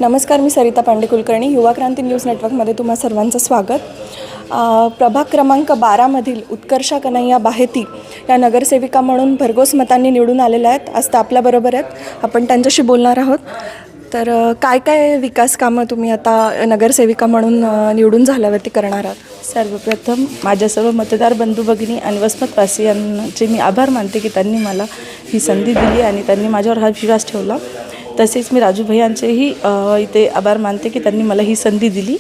नमस्कार, मी सरिता पांडे कुलकर्णी. युवा क्रांती न्यूज नेटवर्कमध्ये तुम्हा सर्वांचं स्वागत. प्रभाग क्रमांक 12मधील उत्कर्षा कन्हैया बाहेती या नगरसेविका म्हणून भरघोस मतांनी निवडून आलेल्या आहेत. आज त्या आपल्याबरोबर आहेत. आपण त्यांच्याशी बोलणार आहोत. तर काय काय विकास कामं तुम्ही आता नगरसेविका म्हणून निवडून झाल्यावरती करणार आहात? सर्वप्रथम माझ्या सर्व मतदार बंधू भगिनी आणि वसमतवासियांचे मी आभार मानते की त्यांनी मला ही संधी दिली आणि त्यांनी माझ्यावर हा विश्वास ठेवला. तसेच मी राजू भैयांचेही इथे आभार मानते की त्यांनी मला ही संधी दिली.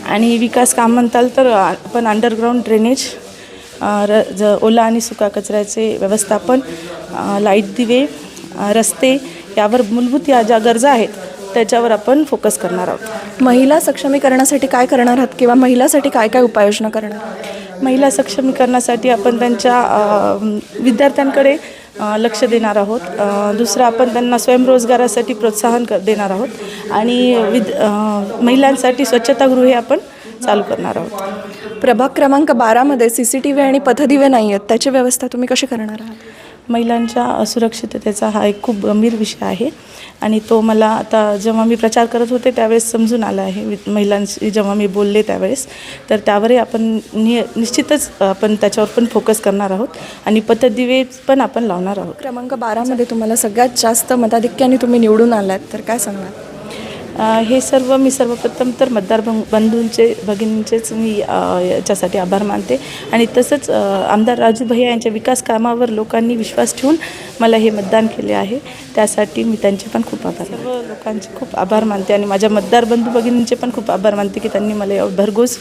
आणि विकास काम म्हणताल तर आपण अंडरग्राऊंड ड्रेनेज, ओला आणि सुका कचऱ्याचे व्यवस्थापन, लाईट दिवे, रस्ते यावर मूलभूत या ज्या गरजा आहेत त्याच्यावर आपण फोकस करणार आहोत. महिला सक्षमीकरणासाठी काय करणार आहात किंवा महिलासाठी काय काय उपाययोजना करणार आहात? महिला सक्षमीकरणासाठी आपण त्यांच्या विद्यार्थ्यांकडे लक्ष देणार आहोत. दुसरं आपण त्यांना स्वयंरोजगारासाठी प्रोत्साहन देणार आहोत आणि महिलांसाठी स्वच्छतागृहे आपण चालू करणार आहोत. प्रभाग क्रमांक 12मध्ये CCTV आणि पथदिवे नाही आहेत, त्याची व्यवस्था तुम्ही कशी करणार आहात? महिलांच्या सुरक्षिततेचा हा एक खूप गंभीर विषय आहे आणि तो मला आता जेव्हा मी प्रचार करत होते त्यावेळेस समजून आला आहे. महिलांशी जेव्हा मी बोलले त्यावेळेस तर त्यावरही आपण निश्चितच आपण त्याच्यावर पण फोकस करणार आहोत आणि पथदिवे पण आपण लावणार आहोत. क्रमांक 12मध्ये तुम्हाला सगळ्यात जास्त मताधिक्याने तुम्ही निवडून आलात, तर काय सांगणार? हे सर्व मी सर्वप्रथम तर मतदार बंधूंचे भगिनींचेच मी याच्यासाठी आभार मानते आणि तसंच आमदार राजू भैया यांच्या विकास कामावर लोकांनी विश्वास ठेवून मला हे मतदान केले आहे. त्यासाठी मी त्यांचे पण खूप आभार सर्व लोकांचे खूप आभार मानते आणि माझ्या मतदार बंधू भगिनींचे पण खूप आभार मानते की त्यांनी मला या भरघोस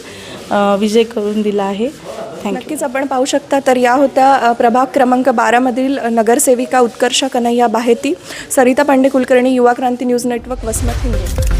विजय करून दिला आहे. नक्कीच आपण पाहू शकता. तर या होत्या प्रभाग क्रमांक 12मधील नगरसेविका उत्कर्षा कन्हैया बाहेती. सरिता पांडे कुलकर्णी, युवा क्रांती न्यूज नेटवर्क, वसमत हिंगोली.